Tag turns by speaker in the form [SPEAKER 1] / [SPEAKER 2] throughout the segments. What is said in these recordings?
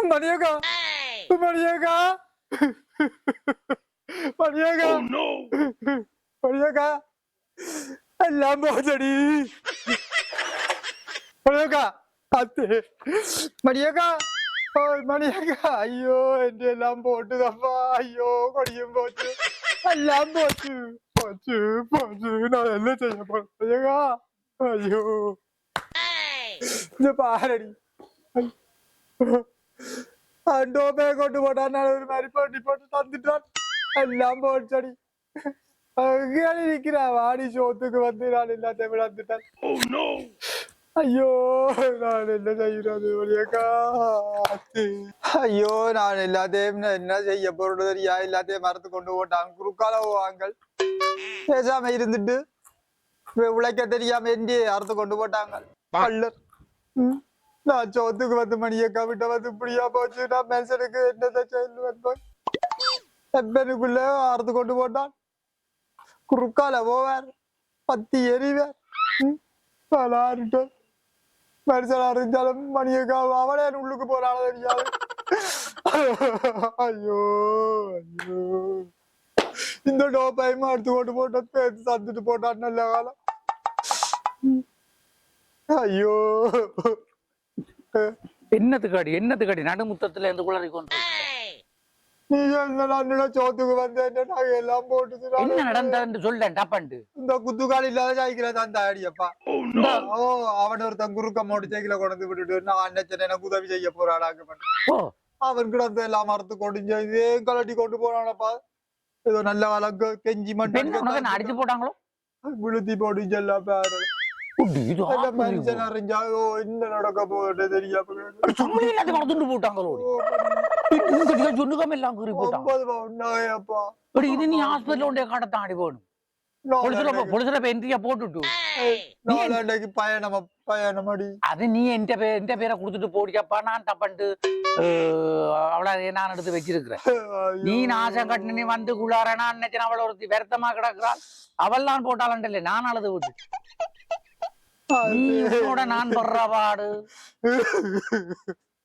[SPEAKER 1] மணியக்கா மணியக்கா மணியக்கா மணியக்கா எல்லாம் போச்சடி மணியக்கா அத்து மணியக்கா மணியக்கா ஐயோ എന്റെ എല്ലാം போட்டுதப்பா ஐயோ கொடியும் போச்சு எல்லாம் போச்சு போச்சு போச்சு நான் என்ன செய்ய போறேன் மணியக்கா ஐயோ இந்த பாரடி டோபே கொண்டு போட்டான் ஒரு மாதிரி பண்ணி போட்டு தந்துட்டான் எல்லாம் போச்சடி இருக்கிறா வாடி சோத்துக்கு வந்து நான் எல்லாத்தையும் விளாந்துட்டேன் ஐயோ நான் என்ன செய்யறது வழியக்கா ஐயோ நான் எல்லாத்தையும் என்ன செய்ய போறது தெரியா எல்லாத்தையும் மறந்து கொண்டு போட்டாங்க குறுக்கால போவாங்கள் பேசாம இருந்துட்டு உழைக்க தெரியாம எந்தி அறுத்து கொண்டு போட்டாங்க பல்லர் நான் சோத்துக்கு வந்து மணியக்கா விட்ட வந்து இப்படியா போச்சு நான் மனுஷனுக்கு என்னதை சொல்லுவேன் எப்பனுக்குள்ள அறுத்து கொண்டு போட்டான் குறுக்கால போவார் பத்தி எறிவார் பலாருட்டும் மனுஷனா இருந்தாலும் மணியக்கா அவளே உள்ளுக்கு போறாளோ தெரியாது ஐயோ ஐயோ இந்த டோப்பையும் எடுத்து கொண்டு போட்டா பேத்து தந்துட்டு போட்டான் நல்ல காலம் ஐயோ
[SPEAKER 2] என்னத்துக்காடி நடுமுத்தத்துல இருந்து குளறி கொண்டு
[SPEAKER 1] நீ என்ன சோத்துக்கு வந்து என்ன எல்லாம் போட்டு
[SPEAKER 2] என்ன நடந்ததுன்னு சொல்றேன் டப்பாண்டு
[SPEAKER 1] இந்த குத்துக்கால் இல்லாத சாய்க்கிற அந்த அடியப்பா ஓ அவன் ஒருத்தன் குறுக்க மோட்டு சைக்கிள கொண்டு விட்டுட்டு நான் அண்ணன் எனக்கு உதவி செய்ய போறாடாக்க அவன் கிடந்த எல்லாம் மரத்து கொண்டு இதே கலட்டி கொண்டு போறானப்பா ஏதோ நல்ல வழக்கு கெஞ்சி மட்டும்
[SPEAKER 2] அடிச்சு போட்டாங்களோ
[SPEAKER 1] விழுத்தி போட்டு எல்லாம் பேரு மனுஷன் அறிஞ்சாோ என்ன நடக்க போட்டு தெரியாம
[SPEAKER 2] போட்டாங்களோ சொன்னுக்காம எல்லாம் இது நீ ஹாஸ்பிட்டல் காட்டத்தான் அடி போகணும் பொலிசுல என்ட்ரியா போட்டுட்டு
[SPEAKER 1] பயணமடி
[SPEAKER 2] அது நீ என் பேரை கொடுத்துட்டு போடியாப்பா நான் தப்பன்ட்டு அவளை நான் எடுத்து வச்சிருக்கிறேன் நீ நாசம் கட்டின நீ வந்து குள்ளாரனா நினைச்சேன் அவளை ஒரு வருத்தமா கிடக்குறாள் அவள் தான் போட்டாளன்ட்டு இல்லை நான் அழுது விட்டு நான் படுற பாடு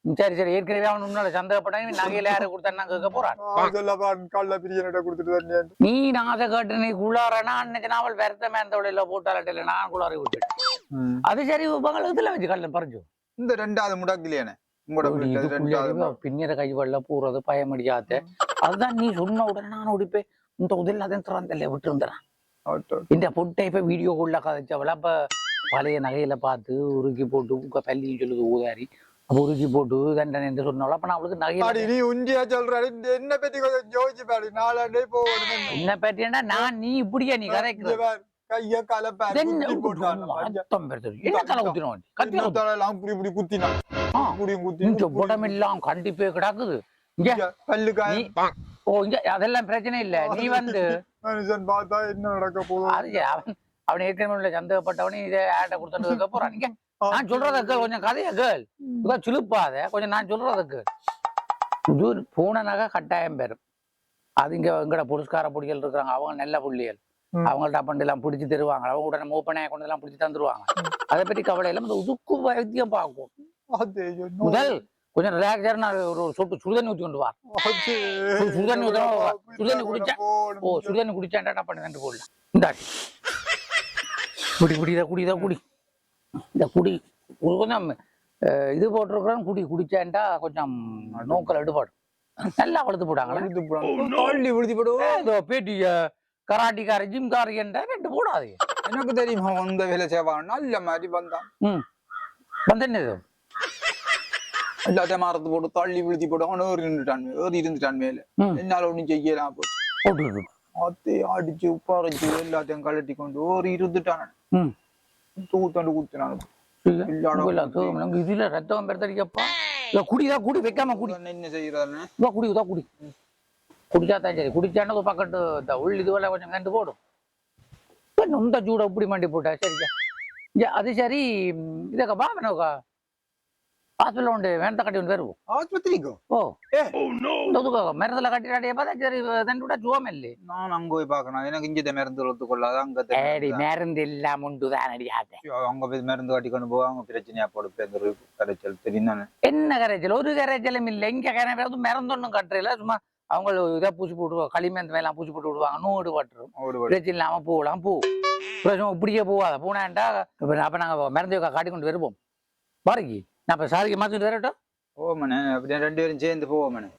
[SPEAKER 2] சரி சரி ஏற்கனவே அவன் உன்னால சந்தேகப்பட்டாங்க நகையில யாரு கொடுத்தா கேட்க
[SPEAKER 1] போறான்
[SPEAKER 2] நீ நாச கேட்டு நீ குள்ளாரனா அன்னைக்கு நாவல் வருத்தமே அந்த உடையில போட்டாலே நான் குள்ளாரி விட்டுட்டேன் அது சரி இதுல வச்சு கல்ல பறிஞ்சு
[SPEAKER 1] இந்த ரெண்டாவது முடாக்கிலேனே
[SPEAKER 2] பின்னர கைவல்ல போறது பயமடியாத அதுதான் நீ சொன்ன உடனே நான் ஓடிப்பேன் இந்த உதவில்லாத திறந்தல்ல விட்டு இருந்துறேன் இந்த பொட்டை இப்ப வீடியோ உள்ள கதைச்சவள அப்ப பழைய நகையில பார்த்து உருக்கி போட்டு பள்ளி சொல்லுது ஊதாரி உருக்கி போட்டு தண்டனை என்று சொன்னாலும் அப்ப நான் அவளுக்கு நகை
[SPEAKER 1] நீ உண்டியா சொல்ற என்ன பத்தி யோசிச்சு பாரு நாளாண்டே போகணும்
[SPEAKER 2] என்ன பத்தியா நான் நீ இப்படியா நீ கதைக்கிற
[SPEAKER 1] கைய கால
[SPEAKER 2] உடம்பெல்லாம் கண்டிப்பே கிடக்குது அதெல்லாம் பிரச்சனை இல்ல நீ வந்து
[SPEAKER 1] மனுஷன் பார்த்தா என்ன நடக்க போதும்
[SPEAKER 2] அவன் ஏற்கனவே சந்தேகப்பட்டவனே இதை ஆட்ட கொடுத்துட்டு போறான் நீங்க நான் சொல்றத கேள் கொஞ்சம் கதையா கேள் இதான் சிலுப்பாத கொஞ்சம் நான் சொல்றத கேள் பூனை நகை கட்டாயம் பெறும் அது இங்க எங்கட புரஸ்கார புடிகள் இருக்கிறாங்க அவங்க நல்ல புள்ளிகள் அவங்கள்ட்ட அப்பண்டு எல்லாம் பிடிச்சி தருவாங்க அவங்க உடனே மூப்பனையா கொண்டு எல்லாம் பிடிச்சி தந்துருவாங்க அதை பற்றி கவலை எல்லாம் இந்த உதுக்கு வைத்தியம் பார்க்கும் முதல் கொஞ்சம் ரிலாக்ஸா நான் ஒரு சொட்டு சுடுதண்ணி ஊற்றி கொண்டு வா சுடுதண்ணி சுடுதண்ணி குடிச்சேன் சுடுதண்ணி குடிச்சான்டா பண்ணி தண்டு போடலாம் இந்த குடி இந்த குடி கொஞ்சம் இது போட்டிருக்கிறோம் குடிச்சான்டா கொஞ்சம் நோக்கல் எடுபாடும் நல்லா வளர்த்து போட்டாங்களா பேட்டிய கராட்டிக்கார ஜிம்காரி என்ற ரெண்டு போடாது
[SPEAKER 1] எனக்கு தெரியுமா அந்த வேலை செய்வான் நல்ல மாதிரி வந்தான்
[SPEAKER 2] வந்தது
[SPEAKER 1] எல்லாத்தையும் மரத்து போட்டு தள்ளி விழுத்தி போட்டு அவன் ஏறி இருந்துட்டான் மேல என்னால ஒண்ணும் செய்யலாம் போட்டு அடிச்சு உப்பாரைச்சு எல்லாத்தையும் கழட்டி கொண்டு ஒரு இருந்துட்டான் தூத்தாண்டு குத்தினான்
[SPEAKER 2] இதுல ரத்தம் பெருத்தடிக்கப்பா குடிதான் குடி வைக்காம குடி
[SPEAKER 1] என்ன செய்யறாரு
[SPEAKER 2] குடி குடிச்சாதான் சரி குடிச்சான்னு பக்கத்து இந்த உள் இதுவெல்லாம் கொஞ்சம் கண்டு போடும் இந்த சூட இப்படி மாண்டி போட்டா சரிக்கா அது சரி இதக்கா வாங்கனோக்கா ஹாஸ்பிட்டல் உண்டு வேணத்தை கட்டி ஒன்று வருவோம்
[SPEAKER 1] ஆஸ்பத்திரிக்கோ
[SPEAKER 2] ஓ
[SPEAKER 1] ஏ
[SPEAKER 2] மரத்துல கட்டி பார்த்தா சரி தண்டு விட ஜோம் இல்லை
[SPEAKER 1] நான் அங்க போய் பார்க்கணும் எனக்கு இஞ்சி மருந்து ஒத்துக்கொள்ளாத அங்க
[SPEAKER 2] ஏடி மருந்து இல்லாம உண்டு தான் அடியாத
[SPEAKER 1] அங்க போய் மருந்து காட்டி கொண்டு போவாங்க பிரச்சனையா போடு கரைச்சல் தெரியும் தானே
[SPEAKER 2] என்ன கரைச்சல் ஒரு கரைச்சலும் இல்லை இங்க கரைச்சல் மருந்து ஒன்றும் கட்டுறல சும்மா அவங்க இதை பூச்சி போட்டு களிமந்த மேலாம் பூச்சி போட்டு விடுவாங்க நூறு பட்டுரும் பிரச்சனை இல்லாம போகலாம் பூ பிரச்சனை இப்படியே போவாத பூனாண்டா அப்ப நாங்க மருந்து காட்டி கொண்டு வருவோம் பாருங்க நான் இப்ப சாரிக்கு மாத்திட்டு வரட்டும்
[SPEAKER 1] போமனே அப்படி 2 பேரும் சேர்ந்து போவோமனே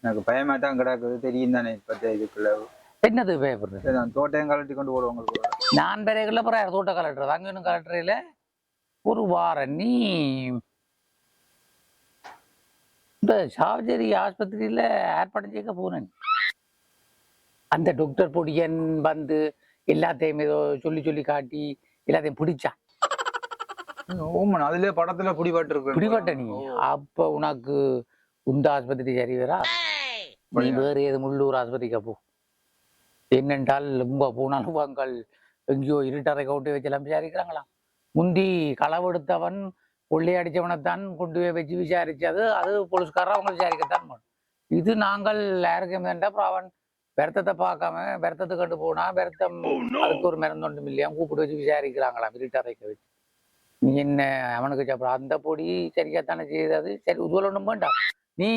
[SPEAKER 1] எனக்கு பயமா தான் கிடக்குது தெரியும் தானே இப்ப இதுக்குள்ள
[SPEAKER 2] என்னது பயப்படுறது
[SPEAKER 1] நான் தோட்டம் கலட்டி கொண்டு போடுவோம் உங்களுக்கு
[SPEAKER 2] நான் பெரியக்குள்ள அப்புறம் தோட்ட கலட்டுறது அங்க இன்னும் கலட்டுறையில ஒரு வாரம் நீ இந்த சாவச்சேரி ஆஸ்பத்திரியில ஏற்பாடு செய்ய போனேன் அந்த டாக்டர் பொடியன் வந்து எல்லாத்தையும் ஏதோ சொல்லி சொல்லி காட்டி எல்லாத்தையும் பிடிச்சான்
[SPEAKER 1] ஓமன் அதுல படத்துல
[SPEAKER 2] பிடிபட்ட நீ அப்ப உனக்கு உந்த ஆஸ்பத்திரி சரி வரா நீ வேறு ஏது முள்ளூர் ஆஸ்பத்திரிக்கா போ என்னென்றால் ரொம்ப போனாலும் வாங்கள் எங்கேயோ இருட்டறை கவுட்டி வச்சு எல்லாம் விசாரிக்கிறாங்களாம் முந்தி களவெடுத்தவன் கொள்ளையடிச்சவனைத்தான் கொண்டு போய் வச்சு விசாரிச்சது அது போலீஸ்காரர் அவங்க விசாரிக்கத்தான் பண்ணும் இது நாங்கள் யாருக்கும் அப்புறம் அவன் வருத்தத்தை பார்க்காம வருத்தத்தை கண்டு போனா வருத்தம் அதுக்கு ஒரு மருந்து ஒன்றும் இல்லையா கூப்பிட்டு வச்சு விசாரிக்கிறாங்களாம் இருட்டறைக்க வச்சு நீ என்ன அவனுக்கு அப்புறம் அந்த பொடி சரியாத்தானே செய்தது சரி உதுவல் ஒன்றும் வேண்டாம் நீ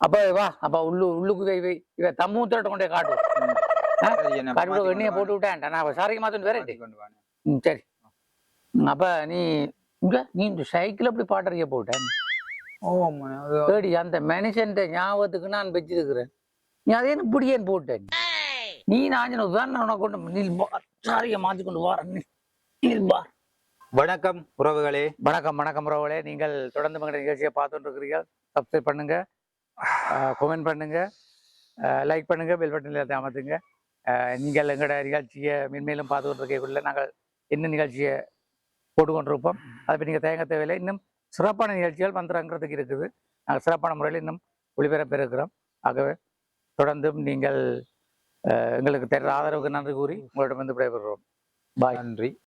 [SPEAKER 2] அப்ப வா அப்ப உள்ளுக்கு வை இவ தம்மு திரட்ட கொண்டே காட்டுவோம் காட்டு எண்ணெயை போட்டு விட்டேன் நான் சாரிக்கு மாத்திட்டு வரேன் சரி அப்ப நீ நீ இந்த சைக்கிள் அப்படி பாட்டறிய போட்டேன் தேடி அந்த மனுஷன் ஞாபகத்துக்கு நான் வச்சிருக்கிறேன் நீ அதே இப்படியேன்னு போட்டேன் நீ நான் உதாரணம் உனக்கு கொண்டு நீல்பார் சாரியை மாத்தி கொண்டு வாரேன் நீல்பார்
[SPEAKER 1] வணக்கம் உறவுகளே
[SPEAKER 2] வணக்கம் உறவுகளே நீங்கள் தொடர்ந்து மகிழ்ச்சி நிகழ்ச்சியை பார்த்துட்டு இருக்கிறீர்கள் சப்ஸ்கிரைப் பண்ணுங்க கமெண்ட் பண்ணுங்க லைக் பண்ணுங்க பெல் பட்டன் எல்லாத்தையும் அமர்த்துங்க நீங்கள் எங்களோட நிகழ்ச்சியை மென்மேலும் பார்த்துக்கிட்டு இருக்கக்குள்ள நாங்கள் என்ன நிகழ்ச்சியை போட்டுக்கொண்டிருப்போம் அதை பற்றி நீங்கள் தயங்க தேவையில்லை இன்னும் சிறப்பான நிகழ்ச்சிகள் வந்துறங்கிறதுக்கு இருக்குது நாங்கள் சிறப்பான முறையில் இன்னும் ஒளிபரப்ப இருக்கிறோம் ஆகவே தொடர்ந்தும் நீங்கள் எங்களுக்கு தர ஆதரவுக்கு நன்றி கூறி உங்களிடம் வந்து விடைபெறுகிறோம் பாய்
[SPEAKER 1] நன்றி